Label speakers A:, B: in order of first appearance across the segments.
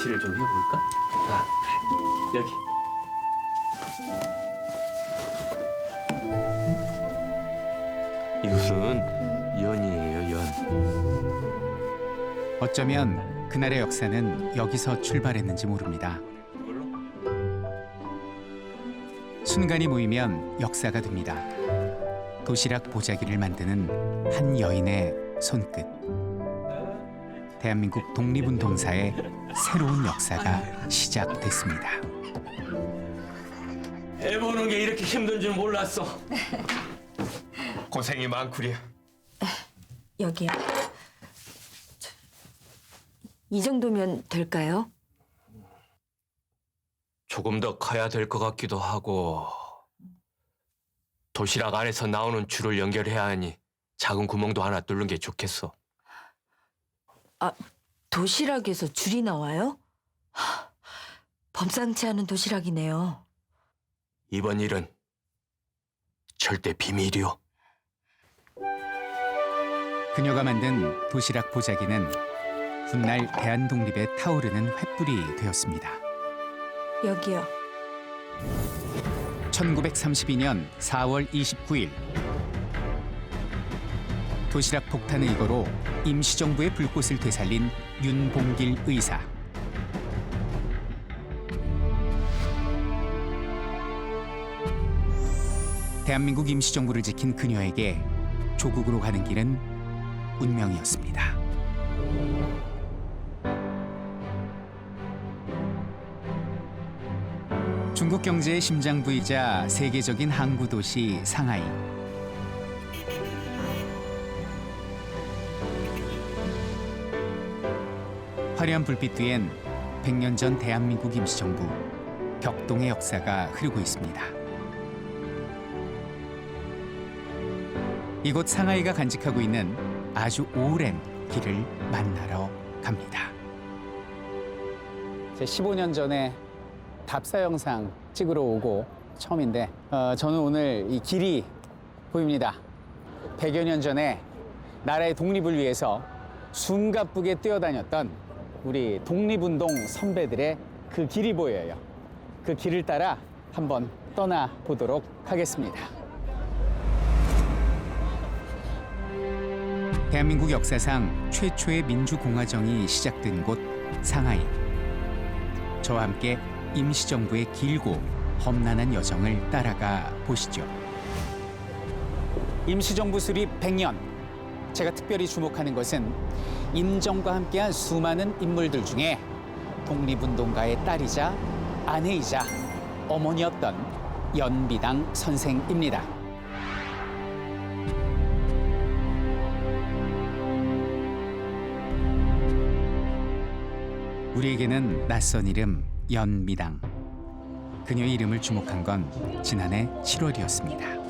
A: 뭉치를 좀 해볼까? 아, 그래. 여기. 이것은 연이에요, 연.
B: 어쩌면 그날의 역사는 여기서 출발했는지 모릅니다. 순간이 모이면 역사가 됩니다. 도시락 보자기를 만드는 한 여인의 손끝. 대한민국 독립운동사의 새로운 역사가 시작됐습니다.
A: 애 보는 게 이렇게 힘든 줄 몰랐어. 고생이 많구려.
C: 여기요. 이 정도면 될까요?
A: 조금 더 커야 될 것 같기도 하고 도시락 안에서 나오는 줄을 연결해야 하니 작은 구멍도 하나 뚫는 게 좋겠어.
C: 아, 도시락에서 줄이 나와요? 하, 범상치 않은 도시락이네요.
A: 이번 일은 절대 비밀이요.
B: 그녀가 만든 도시락 보자기는 훗날 대한독립에 타오르는 횃불이 되었습니다.
C: 여기요.
B: 1932년 4월 29일 도시락 폭탄의 이거로 임시정부의 불꽃을 되살린 윤봉길 의사. 대한민국 임시정부를 지킨 그녀에게 조국으로 가는 길은 운명이었습니다. 중국 경제의 심장부이자 세계적인 항구 도시 상하이. 화려한 불빛 뒤엔 100년 전 대한민국 임시정부 격동의 역사가 흐르고 있습니다. 이곳 상하이가 간직하고 있는 아주 오랜 길을 만나러 갑니다. 제 15년 전에 답사 영상 찍으러 오고 처음인데 저는 오늘 이 길이 보입니다. 100여 년 전에 나라의 독립을 위해서 숨가쁘게 뛰어다녔던 우리 독립운동 선배들의 그 길이 보여요. 그 길을 따라 한번 떠나보도록 하겠습니다. 대한민국 역사상 최초의 민주공화정이 시작된 곳 상하이. 저와 함께 임시정부의 길고 험난한 여정을 따라가 보시죠. 임시정부 수립 100년. 제가 특별히 주목하는 것은 임정과 함께한 수많은 인물들 중에 독립운동가의 딸이자 아내이자 어머니였던 연비당 선생입니다. 우리에게는 낯선 이름 연미당. 그녀의 이름을 주목한 건 지난해 7월이었습니다.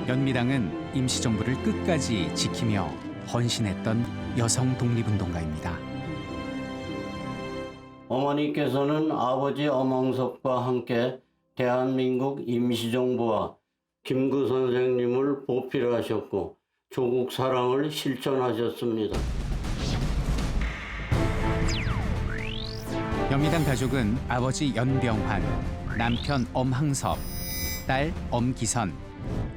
B: 연미당은 임시정부를 끝까지 지키며 헌신했던 여성 독립운동가입니다.
D: 어머니께서는 아버지 엄황석과 함께 대한민국 임시정부와 김구 선생님을 보필하셨고 조국 사랑을 실천하셨습니다.
B: 연미당 가족은 아버지 연병환, 남편 엄항섭, 딸 엄기선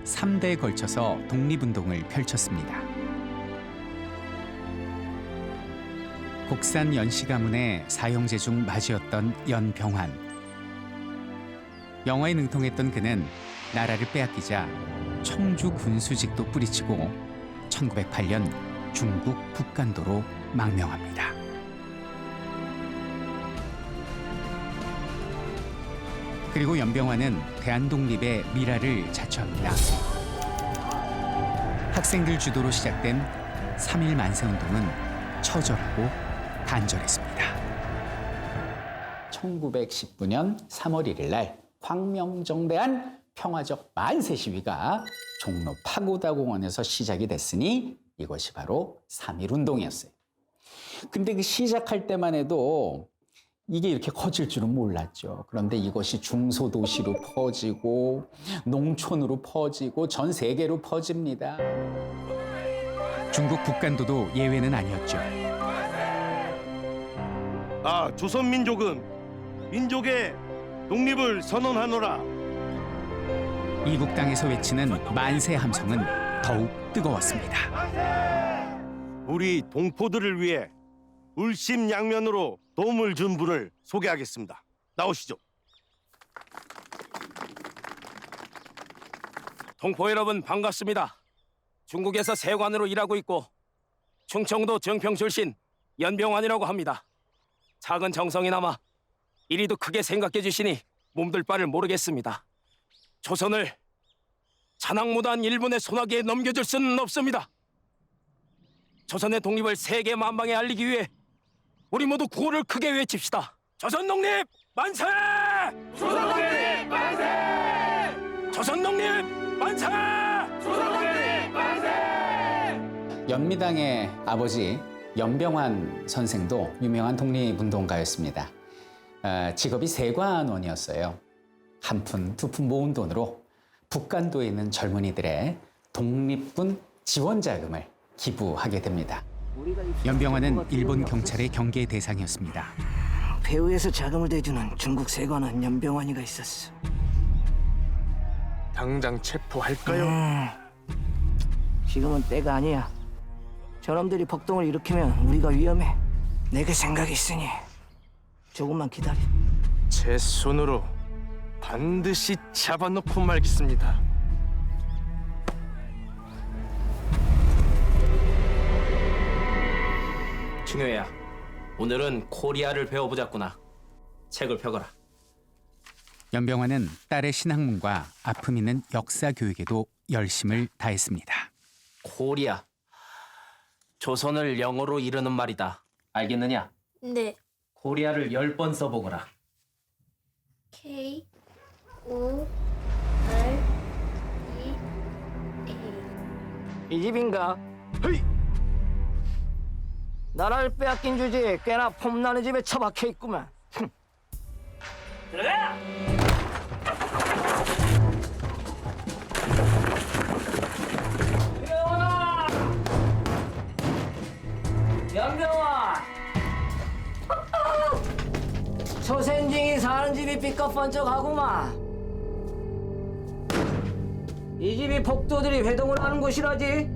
B: 3대에 걸쳐서 독립운동을 펼쳤습니다. 곡산 연씨 가문의 사형제 중 맞이었던 연병환. 영화에 능통했던 그는 나라를 빼앗기자 청주 군수직도 뿌리치고 1908년 중국 북간도로 망명합니다. 그리고 연병환은 대한독립의 미라를 자처합니다. 학생들 주도로 시작된 3.1 만세운동은 처절하고 간절했습니다. 1919년 3월 1일 날 광명정대한 평화적 만세 시위가 종로 파고다공원에서 시작이 됐으니 이것이 바로 3.1 운동이었어요. 근데 그 시작할 때만 해도 이게 이렇게 커질 줄은 몰랐죠. 그런데 이것이 중소도시로 퍼지고 농촌으로 퍼지고 전 세계로 퍼집니다. 중국 북간도도 예외는 아니었죠.
E: 조선민족은 민족의 독립을 선언하노라.
B: 이국 땅에서 외치는 만세 함성은 더욱 뜨거웠습니다.
E: 우리 동포들을 위해 울심양면으로 도움을 준 분을 소개하겠습니다. 나오시죠.
F: 동포 여러분 반갑습니다. 중국에서 세관으로 일하고 있고 충청도 정평 출신 연병환이라고 합니다. 작은 정성이 남아 이리도 크게 생각해 주시니 몸둘 바를 모르겠습니다. 조선을 잔악무도한 일본의 손아귀에 넘겨줄 수는 없습니다. 조선의 독립을 세계 만방에 알리기 위해 우리 모두 구호를 크게 외칩시다. 조선 독립 만세! 조선 독립 만세! 조선 독립 만세! 조선 독립 만세!
B: 연미당의 아버지 연병환 선생도 유명한 독립운동가였습니다. 직업이 세관원이었어요. 한 푼, 두 푼 모은 돈으로 북간도에 있는 젊은이들의 독립군 지원 자금을 기부하게 됩니다. 연병환은 일본 경찰의 경계 대상이었습니다.
G: 배후에서 자금을 대주는 중국 세관원 연병환이가 있었어.
F: 당장 체포할까요?
G: 지금은 때가 아니야. 저놈들이 폭동을 일으키면 우리가 위험해. 내게 생각이 있으니 조금만 기다려.
F: 제 손으로 반드시 잡아놓고 말겠습니다. 중요해야. 오늘은 코리아를 배워보자꾸나. 책을 펴거라.
B: 연병환은 딸의 신학문과 아픔 있는 역사 교육에도 열심을 다했습니다.
F: 코리아. 조선을 영어로 이르는 말이다. 알겠느냐?
H: 네.
F: 코리아를 10번 써보거라.
H: K O R E A.
G: 이 집인가? 나라를 빼앗긴 주제에 꽤나 폼나는 집에 처박혀 있구만. 들어가! 연병아! 연병아! 초생징이 사는 집이 삐까뻔쩍하구만. 이 집이 폭도들이 회동을 하는 곳이라지.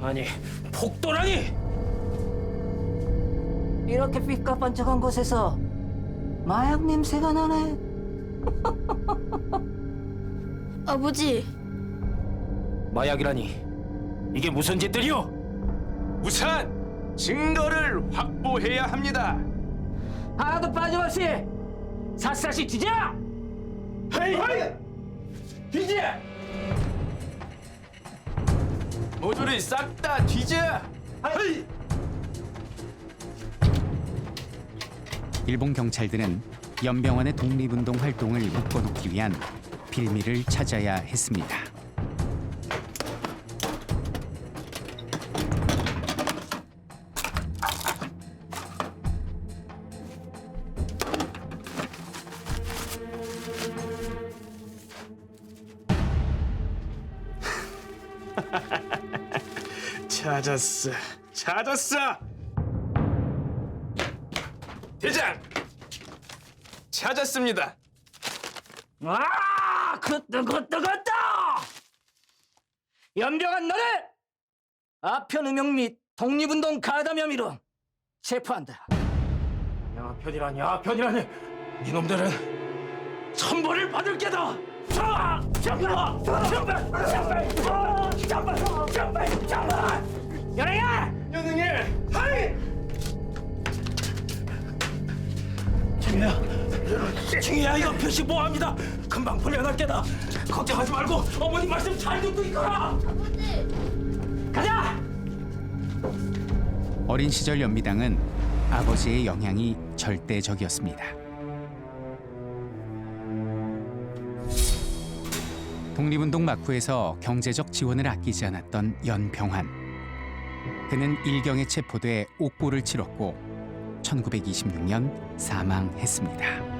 F: 아니, 폭도라니!
G: 이렇게 삐까뻔쩍한 곳에서 마약 냄새가 나네.
H: 아버지,
F: 마약이라니. 이게 무슨 짓들이오?
I: 우선 증거를 확보해야 합니다.
G: 하나도 빠짐없이 샅샅이 뒤져!
I: 헤이! 뒤져! 모두를 싹 다 뒤져! 헤이!
B: 일본 경찰들은 연병환의 독립운동 활동을 묶어놓기 위한 빌미를 찾아야 했습니다.
I: 찾았어! 대장! 찾았습니다.
G: 아, 그것도! 연병한 너를 아편 음용 및 독립운동 가담 혐의로 체포한다.
F: 야편이라니. 이놈들은 천벌을 받을 게다.
G: 연행아!
I: 연흥이! 하이!
F: 중이야 이거 표시 뭐합니다. 금방 풀려날 게다. 걱정하지 말고 어머니 말씀 잘 듣고 있거라.
G: 가자!
B: 어린 시절 연미당은 아버지의 영향이 절대적이었습니다. 독립운동 막후에서 경제적 지원을 아끼지 않았던 연병환. 그는 일경에 체포돼 옥고를 치렀고 1926년 사망했습니다.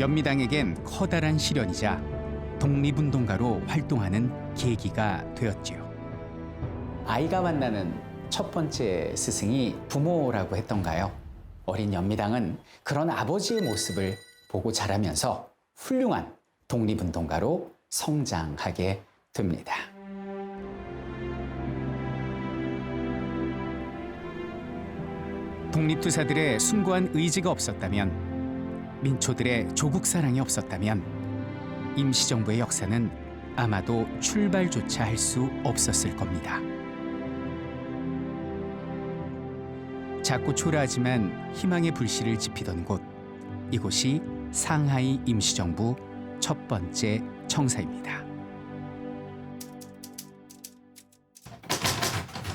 B: 연미당에겐 커다란 시련이자 독립운동가로 활동하는 계기가 되었지요. 아이가 만나는 첫 번째 스승이 부모라고 했던가요? 어린 연미당은 그런 아버지의 모습을 보고 자라면서 훌륭한 독립운동가로 성장하게 됩니다. 독립투사들의 숭고한 의지가 없었다면, 민초들의 조국 사랑이 없었다면 임시정부의 역사는 아마도 출발조차 할 수 없었을 겁니다. 작고 초라하지만 희망의 불씨를 지피던 곳, 이곳이 상하이 임시정부 첫 번째 청사입니다.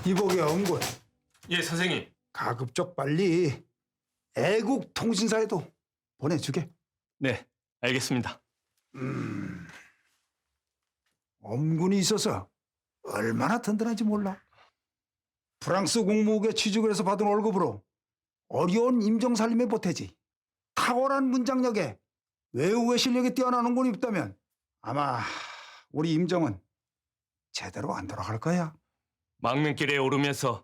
J: 이복의 엄군,
A: 예, 선생님.
J: 가급적 빨리 애국통신사에도 보내주게.
A: 네, 알겠습니다.
J: 엄군이 있어서 얼마나 든든한지 몰라. 프랑스 공무국에 취직을 해서 받은 월급으로 어려운 임정살림에 보태지. 탁월한 문장력에 외국의 실력이 뛰어나는 분이 있다면 아마 우리 임정은 제대로 안 돌아갈 거야.
A: 망명길에 오르면서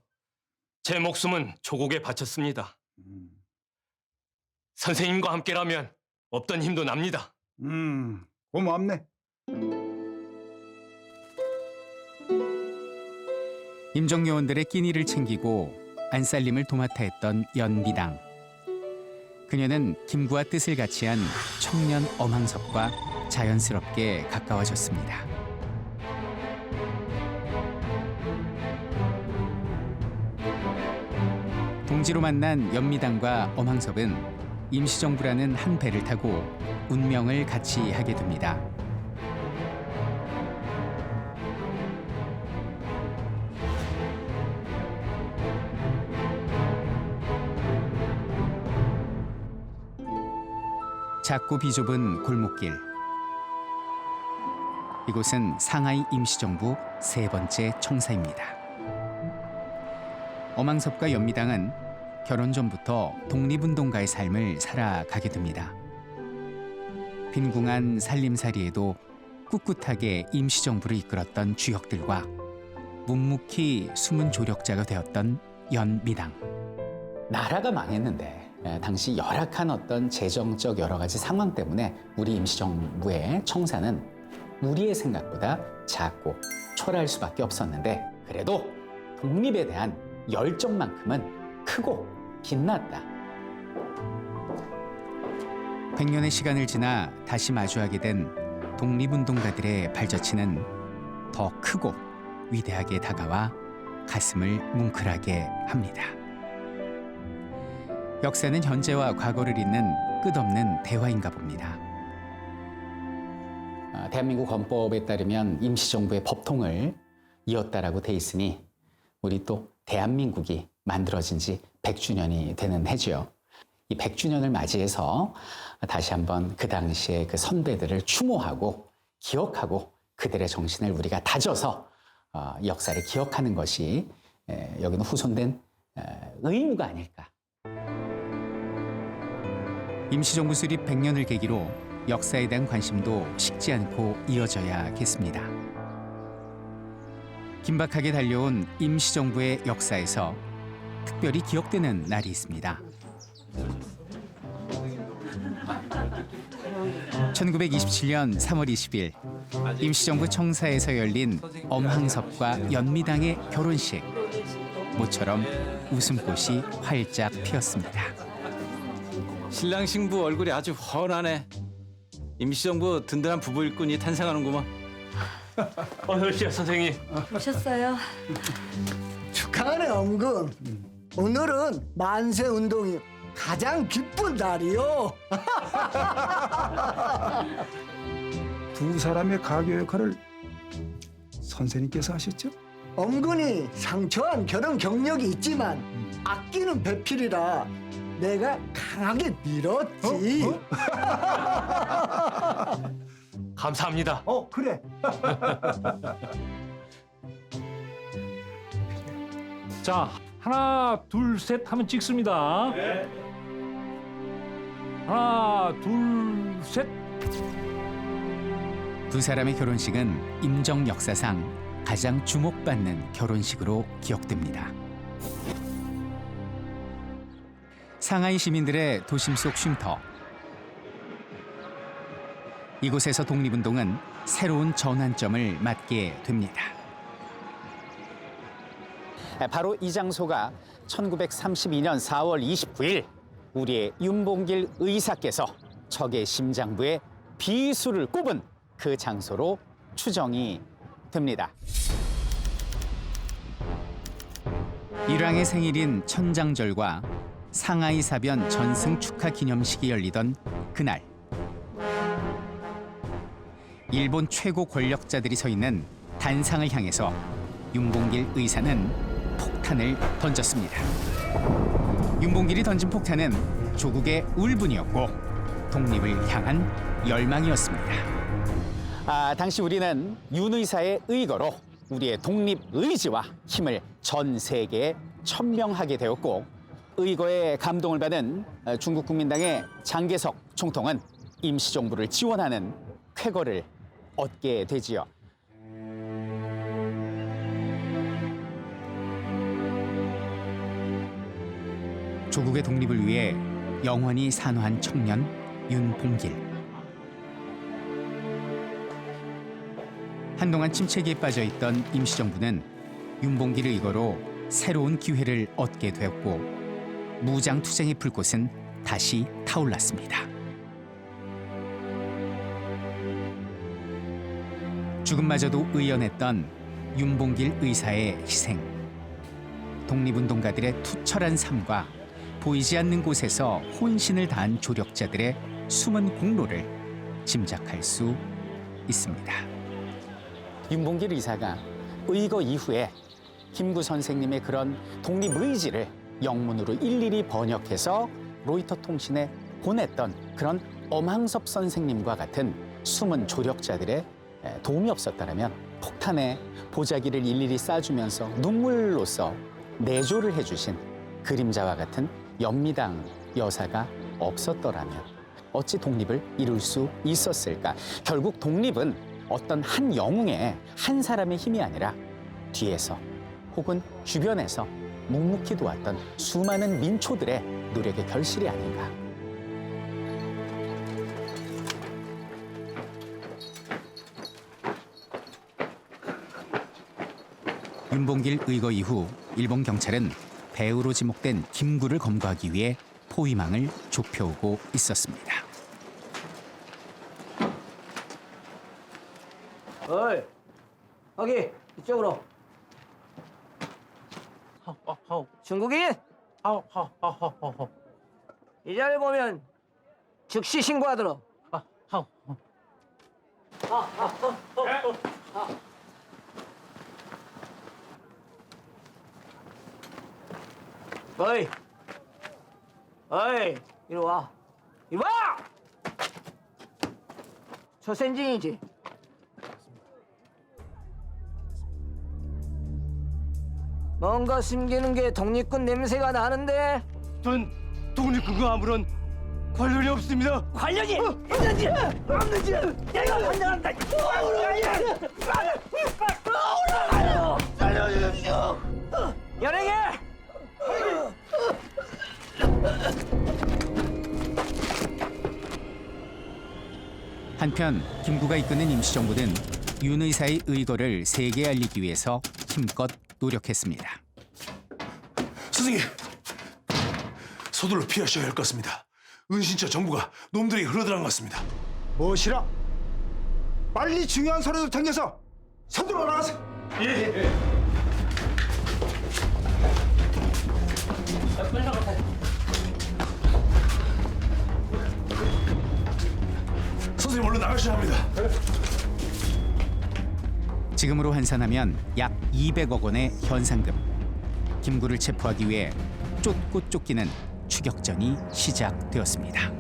A: 제 목숨은 조국에 바쳤습니다. 선생님과 함께라면 없던 힘도 납니다.
J: 고맙네.
B: 임정요원들의 끼니를 챙기고 안살림을 도맡아 했던 연미당. 그녀는 김구와 뜻을 같이한 청년 엄항섭과 자연스럽게 가까워졌습니다. 동지로 만난 연미당과 엄항섭은 임시정부라는 한 배를 타고 운명을 같이 하게 됩니다. 작고 비좁은 골목길. 이곳은 상하이 임시정부 세 번째 청사입니다. 엄항섭과 연미당은 결혼 전부터 독립운동가의 삶을 살아가게 됩니다. 빈궁한 살림살이에도 꿋꿋하게 임시정부를 이끌었던 주역들과 묵묵히 숨은 조력자가 되었던 연미당. 나라가 망했는데 당시 열악한 어떤 재정적 여러 가지 상황 때문에 우리 임시정부의 청사는 우리의 생각보다 작고 초라할 수밖에 없었는데, 그래도 독립에 대한 열정만큼은 크고 빛났다. 100년의 시간을 지나 다시 마주하게 된 독립운동가들의 발자취는 더 크고 위대하게 다가와 가슴을 뭉클하게 합니다. 역사는 현재와 과거를 잇는 끝없는 대화인가 봅니다. 대한민국 헌법에 따르면 임시정부의 법통을 이었다라고 돼 있으니 우리 또 대한민국이 만들어진 지 100주년이 되는 해죠. 이 100주년을 맞이해서 다시 한번 그 당시의 그 선배들을 추모하고 기억하고 그들의 정신을 우리가 다져서 역사를 기억하는 것이 여기는 후손된 의무가 아닐까. 임시정부 수립 100년을 계기로 역사에 대한 관심도 식지 않고 이어져야겠습니다. 긴박하게 달려온 임시정부의 역사에서 특별히 기억되는 날이 있습니다. 1927년 3월 20일 임시정부 청사에서 열린 엄항섭과 연미당의 결혼식. 모처럼 웃음꽃이 활짝 피었습니다.
K: 신랑 신부 얼굴이 아주 훤하네. 임시정부 든든한 부부 일꾼이 탄생하는구만.
A: 어서 오십시오, 선생님.
C: 오셨어요?
G: 축하하네 엄군. 오늘은 만세 운동이 가장 기쁜 날이요.
J: 두 사람의 가교 역할을 선생님께서 하셨죠?
G: 엄군이 상처한 결혼 경력이 있지만 아끼는 배필이라 내가 강하게 밀었지.
A: 감사합니다.
J: 그래.
K: 자,
I: 하나, 둘, 셋 하면 찍습니다. 네. 하나, 둘, 셋.
B: 두 사람의 결혼식은 임정 역사상 가장 주목받는 결혼식으로 기억됩니다. 상하이 시민들의 도심 속 쉼터. 이곳에서 독립운동은 새로운 전환점을 맞게 됩니다. 바로 이 장소가 1932년 4월 29일 우리의 윤봉길 의사께서 적의 심장부에 비수를 꼽은 그 장소로 추정이 됩니다. 일왕의 생일인 천장절과 상하이 사변 전승 축하 기념식이 열리던 그날, 일본 최고 권력자들이 서 있는 단상을 향해서 윤봉길 의사는 폭탄을 던졌습니다. 윤봉길이 던진 폭탄은 조국의 울분이었고 독립을 향한 열망이었습니다. 당시 우리는 윤 의사의 의거로 우리의 독립 의지와 힘을 전 세계에 천명하게 되었고, 의거에 감동을 받은 중국 국민당의 장개석 총통은 임시정부를 지원하는 쾌거를 얻게 되지요. 조국의 독립을 위해 영원히 산화한 청년 윤봉길. 한동안 침체기에 빠져있던 임시정부는 윤봉길의 의거로 새로운 기회를 얻게 되었고 무장투쟁의 불꽃은 다시 타올랐습니다. 죽음마저도 의연했던 윤봉길 의사의 희생, 독립운동가들의 투철한 삶과 보이지 않는 곳에서 혼신을 다한 조력자들의 숨은 공로를 짐작할 수 있습니다. 윤봉길 의사가 의거 이후에 김구 선생님의 그런 독립의지를 영문으로 일일이 번역해서 로이터 통신에 보냈던 그런 엄항섭 선생님과 같은 숨은 조력자들의 도움이 없었다면 폭탄에 보자기를 일일이 쏴주면서 눈물로써 내조를 해주신 그림자와 같은 연미당 여사가 없었더라면 어찌 독립을 이룰 수 있었을까? 결국 독립은 어떤 한 영웅의 한 사람의 힘이 아니라 뒤에서 혹은 주변에서 묵묵히 도왔던 수많은 민초들의 노력의 결실이 아닌가. 윤봉길 의거 이후 일본 경찰은 배후로 지목된 김구를 검거하기 위해 포위망을 좁혀오고 있었습니다.
G: 어이, 거기 이쪽으로. 중국인? 이 자리 보면 즉시 신고하도록. 어이, 어이, 이리 와, 이리 와! 초센징이지? 뭔가 숨기는 게 독립군 냄새가 나는데?
E: 전 독립군과 아무런 관련이 없습니다.
G: 관련이 없는지 내가 판단한다. 살려주십시오. 연예계.
B: 한편 김구가 이끄는 임시정부는 윤 의사의 의거를 세계에 알리기 위해서 힘껏 노력했습니다.
L: 선생님, 서둘러 피하셔야 할 것 같습니다. 은신처 정부가 놈들이 흘러들어간 것 같습니다.
J: 무엇이라? 빨리 중요한 서류를 챙겨서 서둘러 나가세요.
L: 예. 선생님, 얼른 나가셔야 합니다.
B: 지금으로 환산하면 약 200억 원의 현상금. 김구를 체포하기 위해 쫓고 쫓기는 추격전이 시작되었습니다.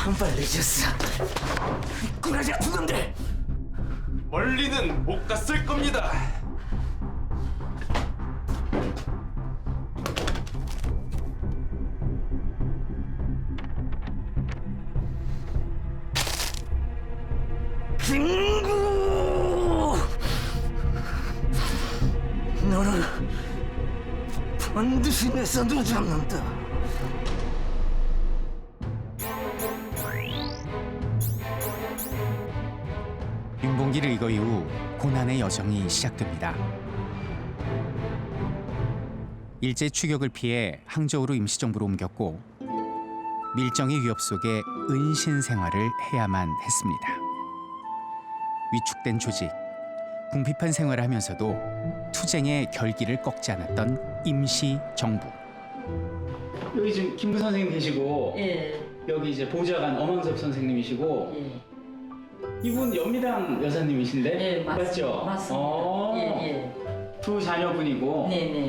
G: 한 발 늦었어. 꾸라지 같은 놈들!
E: 멀리는 못 갔을 겁니다.
G: 김구! 너는 반드시 내 손으로 잡는다.
B: 윤봉길 의거 이후 고난의 여정이 시작됩니다. 일제 추격을 피해 항저우로 임시정부로 옮겼고 밀정의 위협 속에 은신 생활을 해야만 했습니다. 위축된 조직, 궁핍한 생활을 하면서도 투쟁의 결기를 꺾지 않았던 임시정부. 여기 지금 김구 선생님 계시고
C: 예.
B: 여기 이제 보좌관 엄왕섭 선생님이시고 이분 연미당 여사님이신데?
C: 예,
B: 맞죠?
C: 맞습니다. 예.
B: 두 자녀분이고.
C: 네네.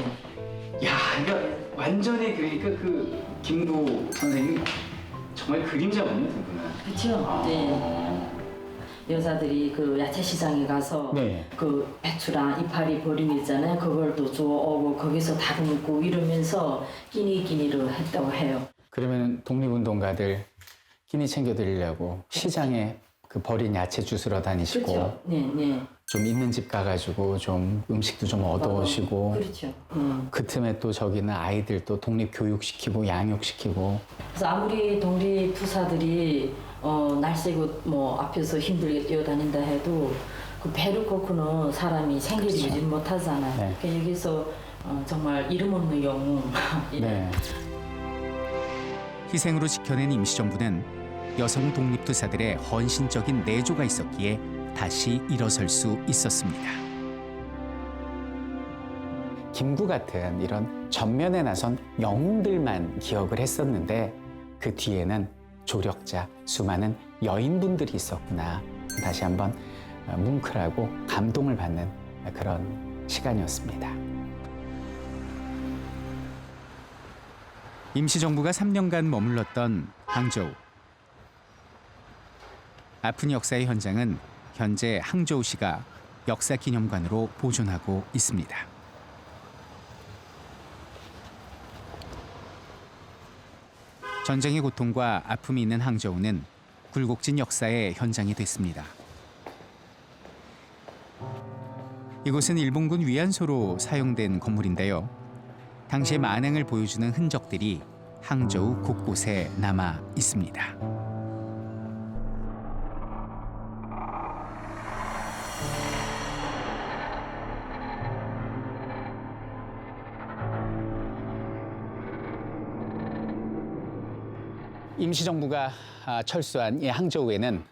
B: 야, 이거 완전히 그러니까 그 김구 선생님 정말 그림자군요, 두 분은.
C: 그렇죠. 네. 여자들이 그 야채 시장에 가서
B: 네.
C: 그 배추랑 이파리 버림 있잖아요. 그걸 또 주워오고 거기서 다듬고 이러면서 끼니끼니를 했다고 해요.
B: 그러면 독립운동가들 끼니 챙겨드리려고 시장에 그 버린 야채 주스러 다니시고.
C: 그렇죠. 네.
B: 좀 있는 집 가가지고 좀 음식도 좀 얻어오시고.
C: 그렇죠.
B: 그 틈에 또 저기는 아이들 또 독립 교육시키고 양육시키고.
C: 그래서 아무리 독립부사들이 날새고 뭐 앞에서 힘들게 뛰어다닌다 해도 그 배를 꺾고는 사람이 생계를 유지 못하잖아요.
B: 네.
C: 그러니까 여기서 정말 이름 없는 영웅.
B: 네. 희생으로 지켜낸 임시정부는 여성 독립투사들의 헌신적인 내조가 있었기에 다시 일어설 수 있었습니다. 김구 같은 이런 전면에 나선 영웅들만 기억을 했었는데 그 뒤에는 조력자, 수많은 여인분들이 있었구나. 다시 한번 뭉클하고 감동을 받는 그런 시간이었습니다. 임시정부가 3년간 머물렀던 항저우. 아픈 역사의 현장은 현재 항저우시가 역사기념관으로 보존하고 있습니다. 전쟁의 고통과 아픔이 있는 항저우는 굴곡진 역사의 현장이 됐습니다. 이곳은 일본군 위안소로 사용된 건물인데요. 당시의 만행을 보여주는 흔적들이 항저우 곳곳에 남아 있습니다. 임시정부가 철수한 이 항저우에는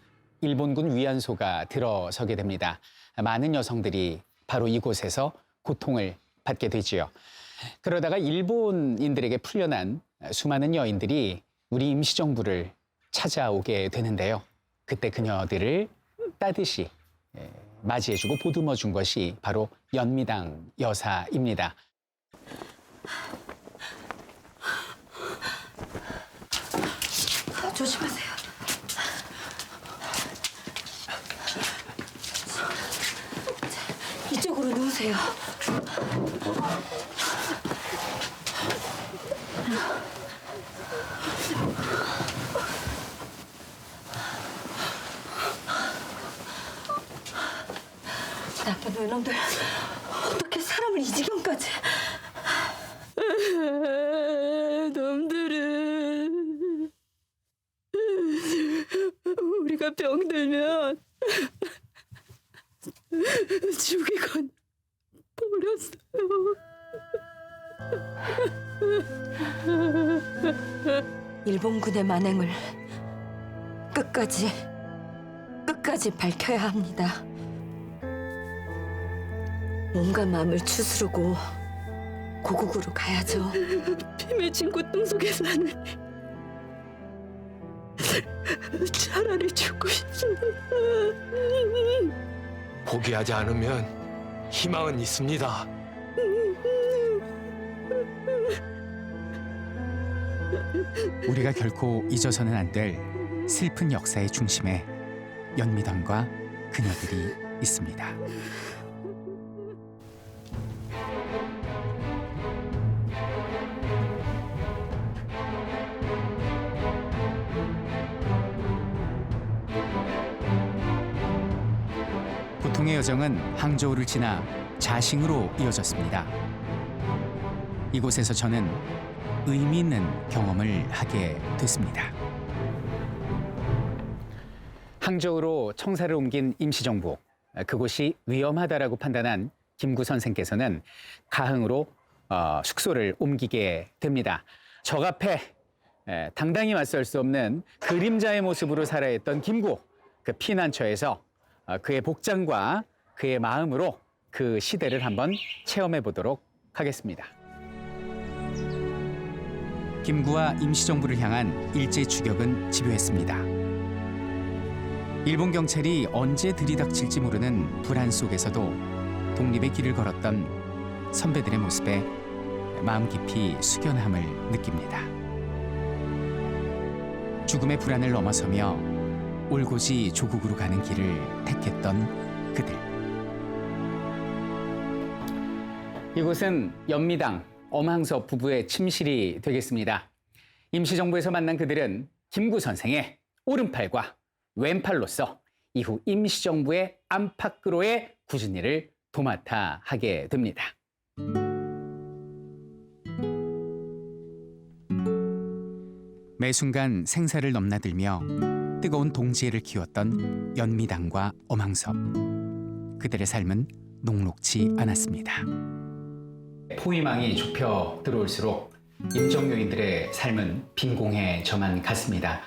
B: 일본군 위안소가 들어서게 됩니다. 많은 여성들이 바로 이곳에서 고통을 받게 되지요. 그러다가 일본인들에게 풀려난 수많은 여인들이 우리 임시정부를 찾아오게 되는데요. 그때 그녀들을 따뜻이 맞이해주고 보듬어준 것이 바로 연미당 여사입니다.
C: 조심하세요. 이쪽으로 누우세요. 나쁜 외놈들 어떻게 사람을 이 지경까지? 놈들은 우리가 병들면 죽이건 버렸어요. 일본군의 만행을 끝까지 밝혀야 합니다. 몸과 마음을 추스르고 고국으로 가야죠. 피 맺힌 고통 속에 사는 차라리 죽고 싶습니다.
A: 포기하지 않으면 희망은 있습니다.
B: 우리가 결코 잊어서는 안 될 슬픈 역사의 중심에 연미당과 그녀들이 있습니다. 고통의 여정은 항저우를 지나 자싱으로 이어졌습니다. 이곳에서 저는 의미 있는 경험을 하게 됐습니다. 항저우로 청사를 옮긴 임시정부, 그곳이 위험하다라고 판단한 김구 선생께서는 가흥으로 숙소를 옮기게 됩니다. 적 앞에 당당히 맞설 수 없는 그림자의 모습으로 살아있던 김구, 그 피난처에서 그의 복장과 그의 마음으로 그 시대를 한번 체험해 보도록 하겠습니다. 김구와 임시정부를 향한 일제 추격은 집요했습니다. 일본 경찰이 언제 들이닥칠지 모르는 불안 속에서도 독립의 길을 걸었던 선배들의 모습에 마음 깊이 숙연함을 느낍니다. 죽음의 불안을 넘어서며 올고지 조국으로 가는 길을 택했던 그들. 이곳은 연미당 엄항섭 부부의 침실이 되겠습니다. 임시정부에서 만난 그들은 김구 선생의 오른팔과 왼팔로서 이후 임시정부의 안팎으로의 굳은 일을 도맡아 하게 됩니다. 매 순간 생사를 넘나들며 뜨거운 동지애를 키웠던 연미당과 엄항섭. 그들의 삶은 녹록지 않았습니다. 포위망이 좁혀 들어올수록 임정요인들의 삶은 빈공해져만 갔습니다.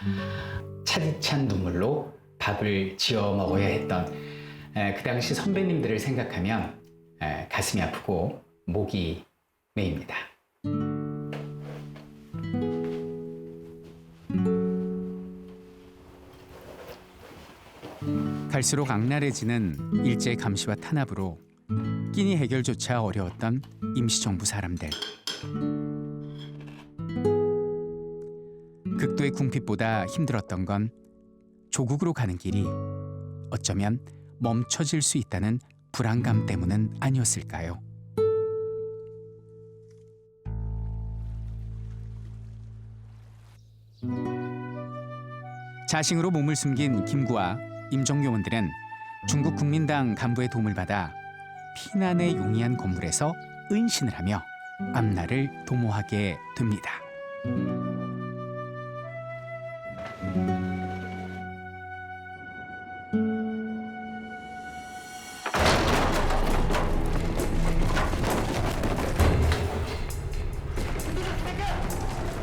B: 차디찬 눈물로 밥을 지어 먹어야 했던 그 당시 선배님들을 생각하면 가슴이 아프고 목이 메입니다. 갈수록 악랄해지는 일제 감시와 탄압으로 끼니 해결조차 어려웠던 임시정부 사람들. 극도의 궁핍보다 힘들었던 건 조국으로 가는 길이 어쩌면 멈춰질 수 있다는 불안감 때문은 아니었을까요? 자싱으로 몸을 숨긴 김구와 임정요원들은 중국 국민당 간부의 도움을 받아 피난에 용이한 건물에서 은신을 하며 앞날을 도모하게 됩니다.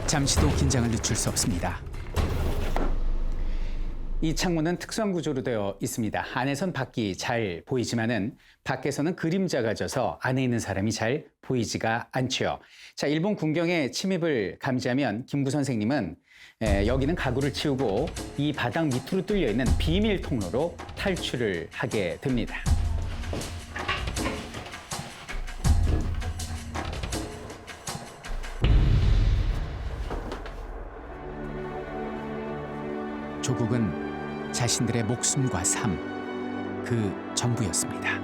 B: 잠시도 긴장을 늦출 수 없습니다. 이 창문은 특수한 구조로 되어 있습니다. 안에선 밖이 잘 보이지만은 밖에서는 그림자가 져서 안에 있는 사람이 잘 보이지가 않죠. 자, 일본 군경의 침입을 감지하면 김구 선생님은 여기는 가구를 치우고 이 바닥 밑으로 뚫려 있는 비밀 통로로 탈출을 하게 됩니다. 조국은 자신들의 목숨과 삶, 그 전부였습니다.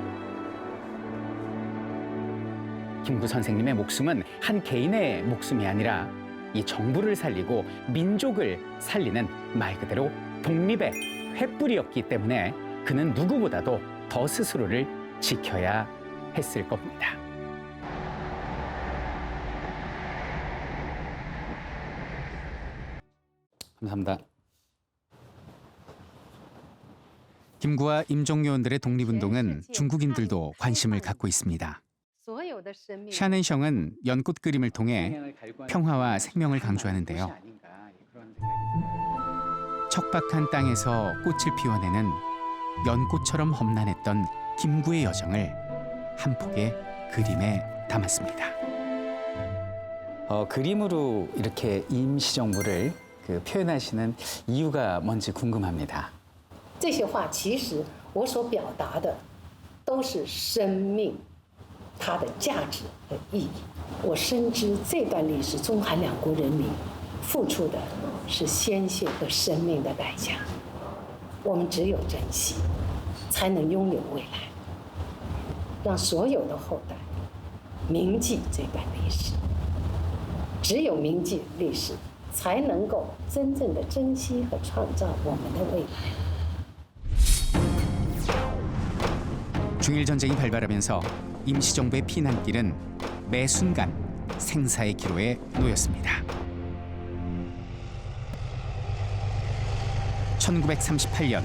B: 김구 선생님의 목숨은 한 개인의 목숨이 아니라 이 정부를 살리고 민족을 살리는 말 그대로 독립의 횃불이었기 때문에 그는 누구보다도 더 스스로를 지켜야 했을 겁니다. 감사합니다. 김구와 임정요원들의 독립운동은 중국인들도 관심을 갖고 있습니다. 샤넨성은 연꽃 그림을 통해 평화와 생명을 강조하는데요. 척박한 땅에서 꽃을 피워내는 연꽃처럼 험난했던 김구의 여정을 한 폭의 그림에 담았습니다. 그림으로 이렇게 임시정부를 표현하시는 이유가 뭔지 궁금합니다.
M: 这些话其实我所表达的都是生命它的价值和意义。我深知这段历史中韩两国人民付出的是鲜血和生命的代价。我们只有珍惜，才能拥有未来，让所有的后代铭记这段历史。只有铭记历史，才能够真正的珍惜和创造我们的未来。
B: 중일 전쟁이 발발하면서 임시정부의 피난길은 매 순간 생사의 기로에 놓였습니다. 1938년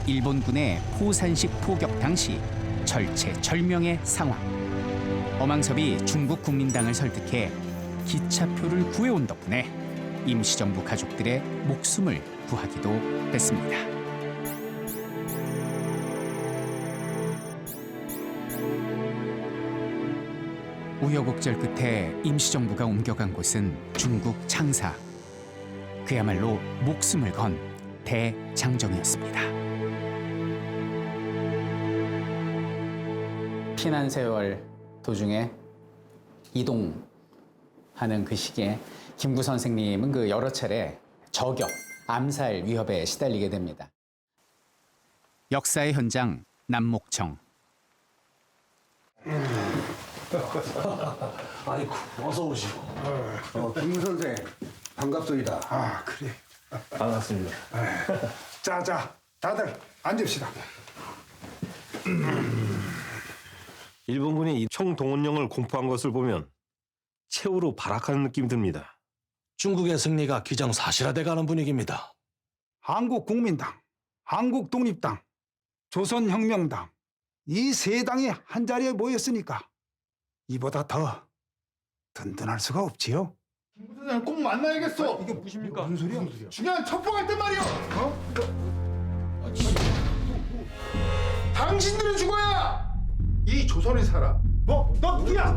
B: 일본군의 포산식 포격 당시 절체절명의 상황. 엄황섭이 중국 국민당을 설득해 기차표를 구해온 덕분에 임시정부 가족들의 목숨을 구하기도 했습니다. 우여곡절 끝에 임시정부가 옮겨간 곳은 중국 창사. 그야말로 목숨을 건 대장정이었습니다. 피난 세월 도중에 이동하는 그 시기에 김구 선생님은 그 여러 차례 저격, 암살 위협에 시달리게 됩니다. 역사의 현장 남목청.
L: 아이고, 어서 오시고.
J: 김 선생 반갑소이다.
L: 아, 그래.
J: 반갑습니다. 자, 다들 앉읍시다.
E: 일본군이 이 총동원령을 공포한 것을 보면 최후로 발악하는 느낌이 듭니다.
L: 중국의 승리가 기정사실화돼가는 분위기입니다.
J: 한국국민당, 한국독립당, 조선혁명당 이 세 당이 한 자리에 모였으니까 이보다 더 든든할 수가 없지요.
N: 김구 선생 꼭 만나야겠어.
J: 이게 무엇입니까? 무슨 소리야?
N: 중요한 첩보가 있단 말이야. 당신들은 죽어야 이 조선이 살아. 뭐? 너 누구야?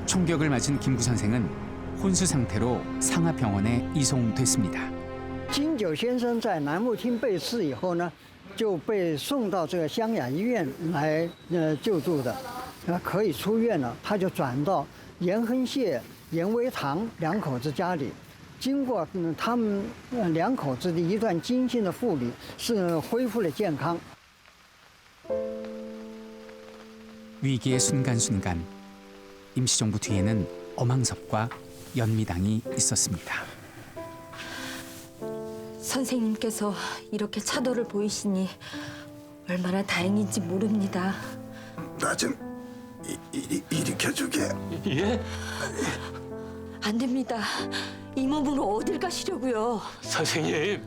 B: 총격을 맞은 김구 선생은 혼수 상태로 상하병원에 이송됐습니다.
G: 金九先生在南木厅被刺以后呢，就被送到这个湘雅医院来救助的，可以出院了，他就转到严亨谢、严维堂两口子家里。经过他们两口子的一段精心的护理，是恢复了健康。
B: 위기의 순간순간 임시정부 뒤에는 엄황섭과 연미당이 있었습니다.
H: 선생님께서 이렇게 차도를 보이시니 얼마나 다행인지 모릅니다.
J: 나 좀 일으켜주게.
A: 예?
H: 안 됩니다. 이 몸으로 어딜 가시려고요?
A: 선생님.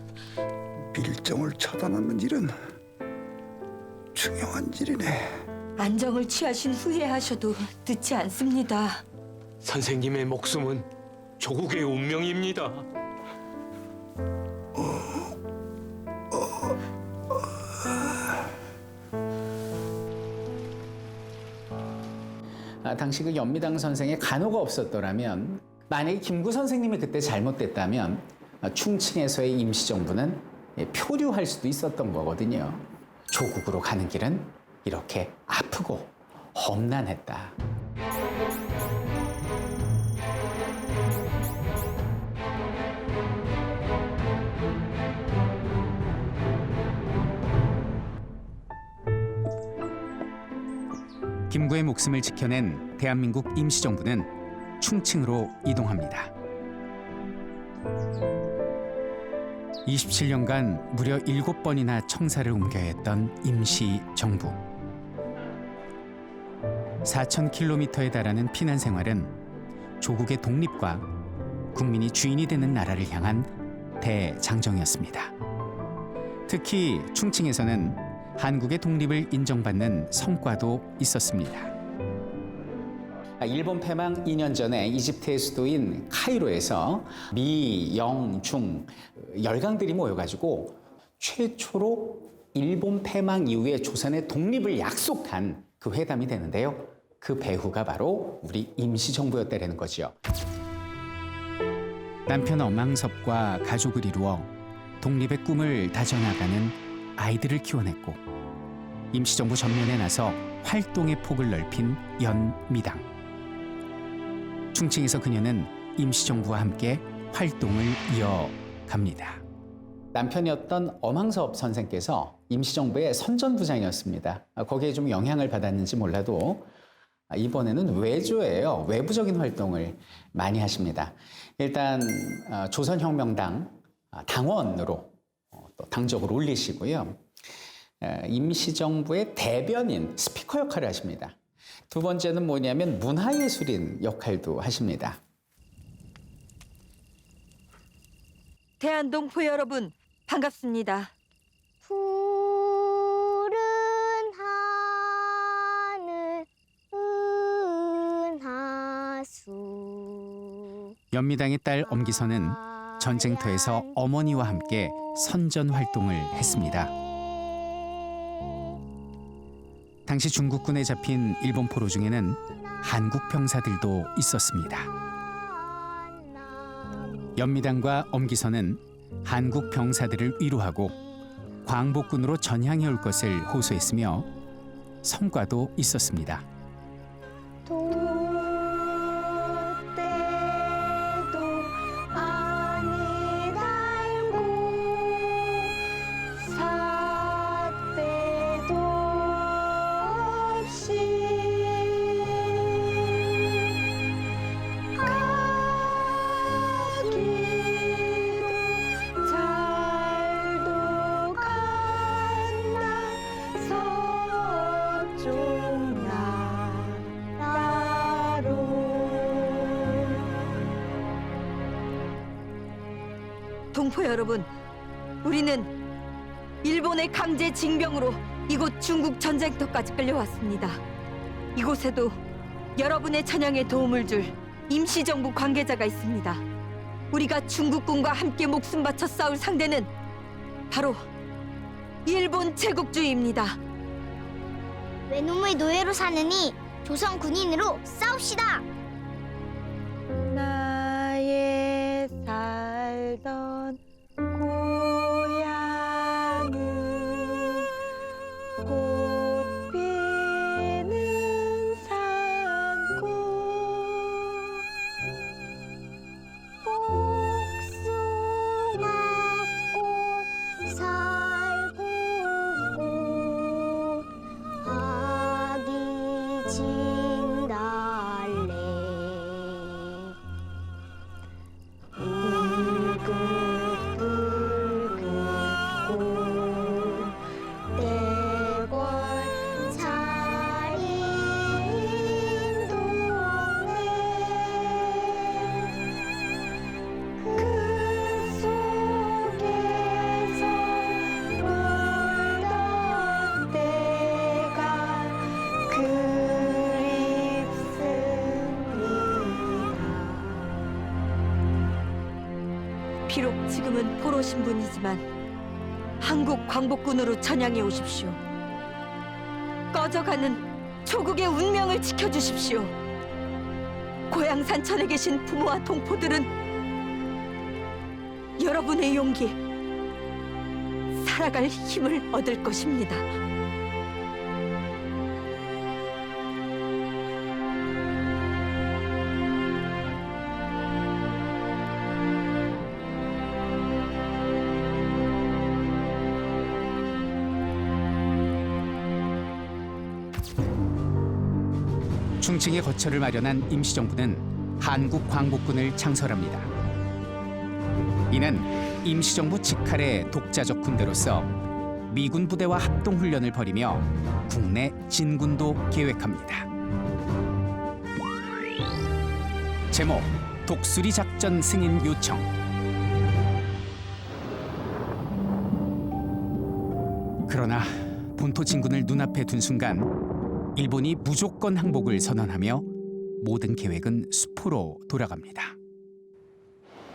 J: 빌정을 처단하는 일은 중요한 일이네.
H: 안정을 취하신 후에 하셔도 늦지 않습니다.
A: 선생님의 목숨은 조국의 운명입니다.
B: 당시 그 연미당 선생의 간호가 없었더라면, 만약에 김구 선생님이 그때 잘못됐다면 충칭에서의 임시정부는 표류할 수도 있었던 거거든요. 조국으로 가는 길은 이렇게 아프고 험난했다. 김구의 목숨을 지켜낸 대한민국 임시정부는 충칭으로 이동합니다. 27년간 무려 7번이나 청사를 옮겨야 했던 임시정부. 4,000km에 달하는 피난 생활은 조국의 독립과 국민이 주인이 되는 나라를 향한 대장정이었습니다. 특히 충칭에서는 한국의 독립을 인정받는 성과도 있었습니다. 일본 패망 2년 전에 이집트의 수도인 카이로에서 미, 영, 중 열강들이 모여가지고 최초로 일본 패망 이후에 조선의 독립을 약속한 그 회담이 되는데요. 그 배후가 바로 우리 임시정부였다라는 거죠. 남편 엄황섭과 가족을 이루어 독립의 꿈을 다져나가는 아이들을 키워냈고 임시정부 전면에 나서 활동의 폭을 넓힌 연미당. 충칭에서 그녀는 임시정부와 함께 활동을 이어갑니다. 남편이었던 엄황섭 선생께서 임시정부의 선전부장이었습니다. 거기에 좀 영향을 받았는지 몰라도 이번에는 외조예요. 외부적인 활동을 많이 하십니다. 일단 조선혁명당 당원으로 또 당적을 올리시고요. 임시정부의 대변인, 스피커 역할을 하십니다. 두 번째는 뭐냐면 문화예술인 역할도 하십니다.
H: 대한동포 여러분, 반갑습니다.
O: 푸른 하늘 은하수.
B: 연미당의 딸 엄기선은 전쟁터에서 어머니와 함께 선전 활동을 했습니다. 당시 중국군에 잡힌 일본 포로 중에는 한국 병사들도 있었습니다. 연미당과 엄기선은 한국 병사들을 위로하고 광복군으로 전향해 올 것을 호소했으며 성과도 있었습니다.
H: 동포 여러분, 우리는 일본의 강제 징병으로 이곳 중국 전쟁터까지 끌려왔습니다. 이곳에도 여러분의 찬양에 도움을 줄 임시정부 관계자가 있습니다. 우리가 중국군과 함께 목숨 바쳐 싸울 상대는 바로 일본 제국주의입니다.
O: 외놈의 노예로 사느니 조선 군인으로 싸웁시다.
H: 나의 살던 고향은 꽃 피는 산골
O: 복숭아꽃 살구꽃 아기 진달래
H: 비록 지금은 포로 신분이지만 한국 광복군으로 전향해 오십시오. 꺼져가는 조국의 운명을 지켜주십시오. 고향 산천에 계신 부모와 동포들은 여러분의 용기, 살아갈 힘을 얻을 것입니다.
B: 충칭에 거처를 마련한 임시정부는 한국 광복군을 창설합니다. 이는 임시정부 직할의 독자적 군대로서 미군 부대와 합동훈련을 벌이며 국내 진군도 계획합니다. 제목 독수리 작전 승인 요청. 그러나 본토 진군을 눈앞에 둔 순간 일본이 무조건 항복을 선언하며 모든 계획은 수포로 돌아갑니다.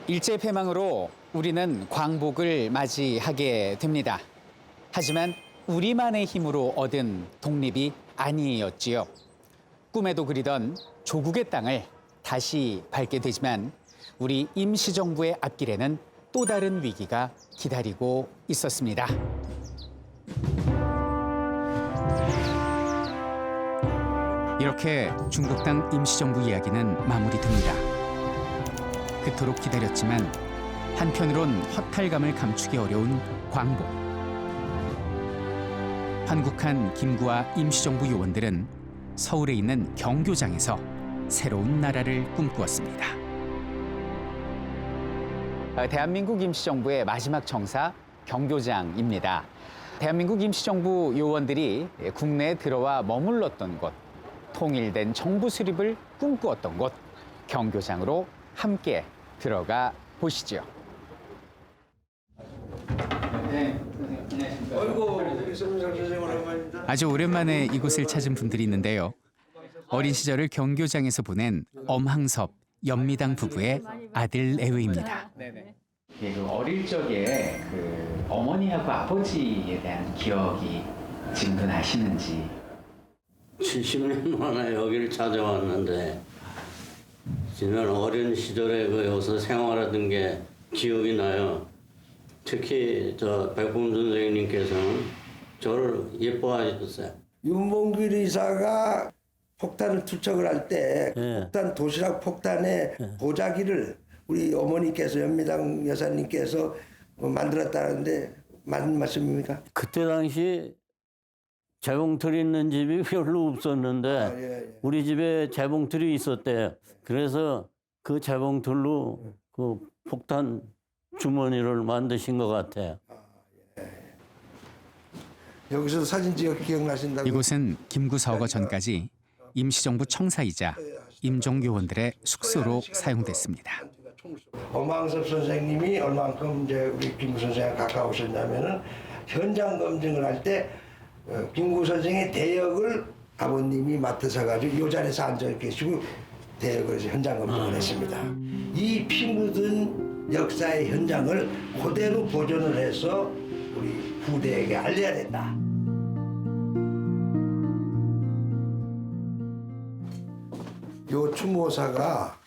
B: 일제패망으로 우리는 광복을 맞이하게 됩니다. 하지만 우리만의 힘으로 얻은 독립이 아니었지요. 꿈에도 그리던 조국의 땅을 다시 밟게 되지만 우리 임시정부의 앞길에는 또 다른 위기가 기다리고 있었습니다. 이렇게 중국 땅 임시정부 이야기는 마무리됩니다. 그토록 기다렸지만 한편으론 허탈감을 감추기 어려운 광복. 환국한 김구와 임시정부 요원들은 서울에 있는 경교장에서 새로운 나라를 꿈꾸었습니다. 대한민국 임시정부의 마지막 정사 경교장입니다. 대한민국 임시정부 요원들이 국내에 들어와 머물렀던 곳, 통일된 정부 수립을 꿈꾸었던 곳, 경교장으로 함께 들어가 보시죠. 아주 오랜만에 이곳을 찾은 분들이 있는데요. 어린 시절을 경교장에서 보낸 엄항섭, 연미당 부부의 아들 내외입니다. 어릴 적에 그 어머니하고 아버지에 대한 기억이 지금도 나시는지.
D: 70년 만에 여기를 찾아왔는데 지난 어린 시절에 그 여기서 생활하던 게 기억이 나요. 특히 저 백범 선생님께서는 저를 예뻐하셨어요.
P: 윤봉길 의사가 폭탄을 투척을 할 때 폭탄 도시락 폭탄의 보자기를 우리 어머니께서 연미당 여사님께서 만들었다는데 맞는 말씀입니까?
D: 그때 당시 재봉틀 있는 집이 별로 없었는데 우리 집에 재봉틀이 있었대요. 그래서 그 재봉틀로 그 폭탄 주머니를 만드신 것 같아요.
P: 여기서 사진 찍어 기억나신다고?
B: 이곳은 김구 서거 전까지 임시정부 청사이자 임종요원들의 숙소로 사용됐습니다.
P: 엄항섭 선생님이 얼만큼 이제 우리 김구 선생에 가까우셨냐면은 현장 검증을 할 때 김구 선생의 대역을 아버님이 맡으셔 가지고 이 자리에서 앉아 계시고 대역을 현장 검증을 했습니다. 이 피 묻은 역사의 현장을 그대로 보존을 해서 우리 후대에게 알려야 된다. 요 추모사가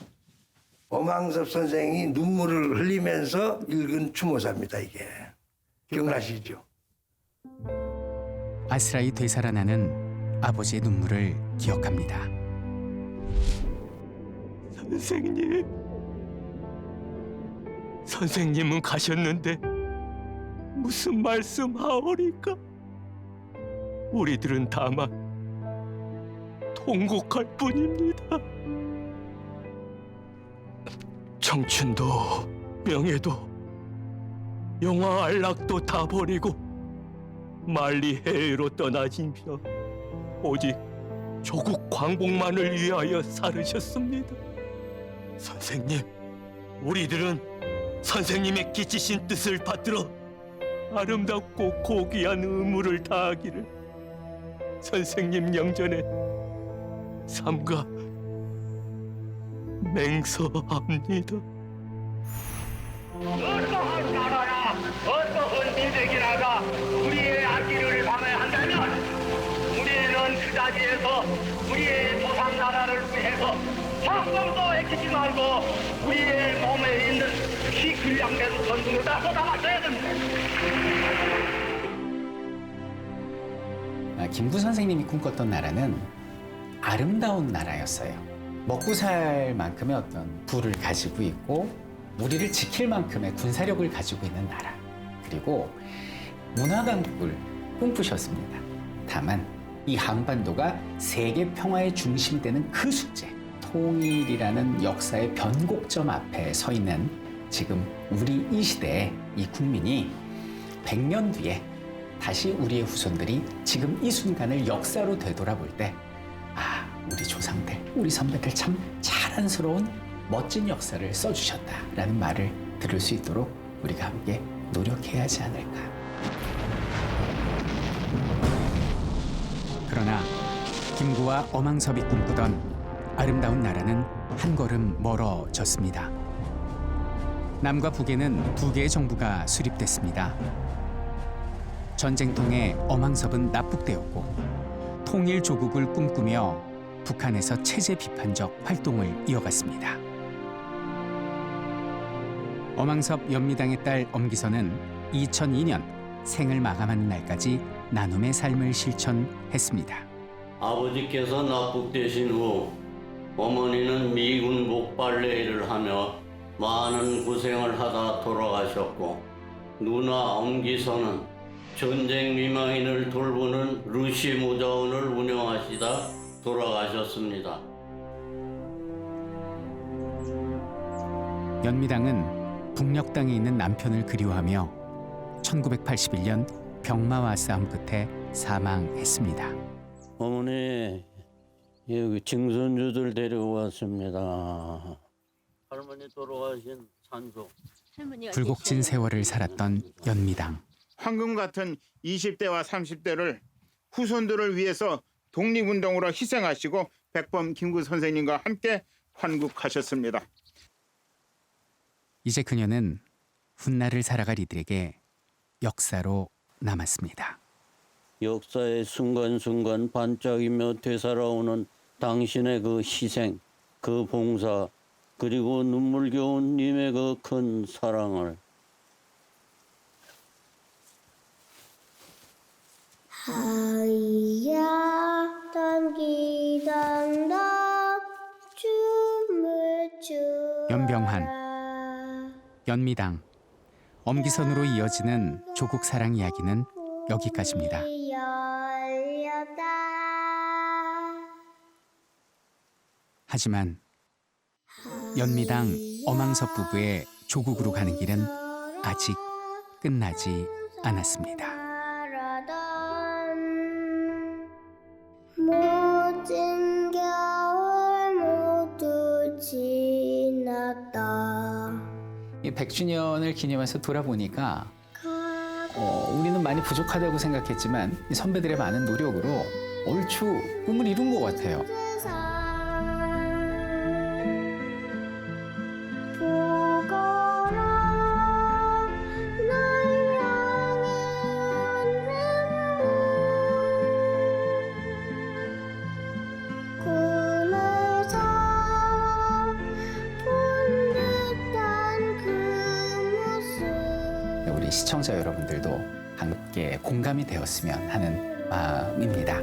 P: 엄항섭 선생이 눈물을 흘리면서 읽은 추모사입니다. 이게 기억나시죠?
B: 아스라이 되살아나는 아버지의 눈물을 기억합니다.
A: 선생님은 가셨는데 무슨 말씀하오리까? 우리들은 다만 통곡할 뿐입니다. 청춘도 명예도 영화 안락도 다 버리고 만리 해외로 떠나시며 오직 조국 광복만을 위하여 살으셨습니다. 선생님, 우리들은 선생님의 끼치신 뜻을 받들어 아름답고 고귀한 의무를 다하기를 선생님 영전에 삼가 맹서합니다.
Q: 어떠한 나라나 어떠한 민족이라가 우리의 앞길을 방해한다면 우리는 그 자리에서 우리의 조상 나라를 위해서 황금도 애키지 말고 우리의 몸에 있는 피 근량대로 전부를 다 쏟아마셔야 됩니다.
B: 김구 선생님이 꿈꿨던 나라는 아름다운 나라였어요. 먹고 살 만큼의 어떤 부를 가지고 있고 우리를 지킬 만큼의 군사력을 가지고 있는 나라. 그리고 문화강국을 꿈꾸셨습니다. 다만 이 한반도가 세계 평화의 중심이 되는 그 숙제, 통일이라는 역사의 변곡점 앞에 서 있는 지금 우리 이 시대의 이 국민이 100년 뒤에 다시 우리의 후손들이 지금 이 순간을 역사로 되돌아볼 때 우리 조상들, 우리 선배들 참 자랑스러운 멋진 역사를 써주셨다라는 말을 들을 수 있도록 우리가 함께 노력해야 하지 않을까. 그러나 김구와 엄항섭이 꿈꾸던 아름다운 나라는 한 걸음 멀어졌습니다. 남과 북에는 두 개의 정부가 수립됐습니다. 전쟁통에 어망섭은 납북되었고 통일 조국을 꿈꾸며 북한에서 체제 비판적 활동을 이어갔습니다. 어망섭 연미당의 딸 엄기선은 2002년 생을 마감하는 날까지 나눔의 삶을 실천했습니다.
D: 아버지께서 납북되신 후 어머니는 미군 목발레 일을 하며 많은 고생을 하다 돌아가셨고 누나 엄기선은 전쟁 미망인을 돌보는 루시 모자원을 운영하시다 돌아가셨습니다.
B: 연미당은 북녘 땅에 있는 남편을 그리워하며 1981년 병마와 싸움 끝에 사망했습니다.
D: 어머니, 여기 증손주들 데려왔습니다. 할머니 돌아가신 산소.
B: 굴곡진 세월을 살았던 연미당.
R: 황금 같은 20대와 30대를 후손들을 위해서 독립운동으로 희생하시고 백범 김구 선생님과 함께 환국하셨습니다.
B: 이제 그녀는 훗날을 살아갈 이들에게 역사로 남았습니다.
D: 역사의 순간순간 반짝이며 되살아오는 당신의 그 희생, 그 봉사, 그리고 눈물겨운 님의 그 큰 사랑을
O: 하이야 담기담답 춤을 추
B: 연병한, 연미당, 엄기선으로 이어지는 조국 사랑 이야기는 여기까지입니다. 하지만 연미당 어망섭 부부의 조국으로 가는 길은 아직 끝나지 않았습니다.
O: 모든 겨울 모두 지났다.
B: 이 100주년을 기념해서 돌아보니까 우리는 많이 부족하다고 생각했지만 이 선배들의 많은 노력으로 얼추 꿈을 이룬 것 같아요. 우리 시청자 여러분들도 함께 공감이 되었으면 하는 마음입니다.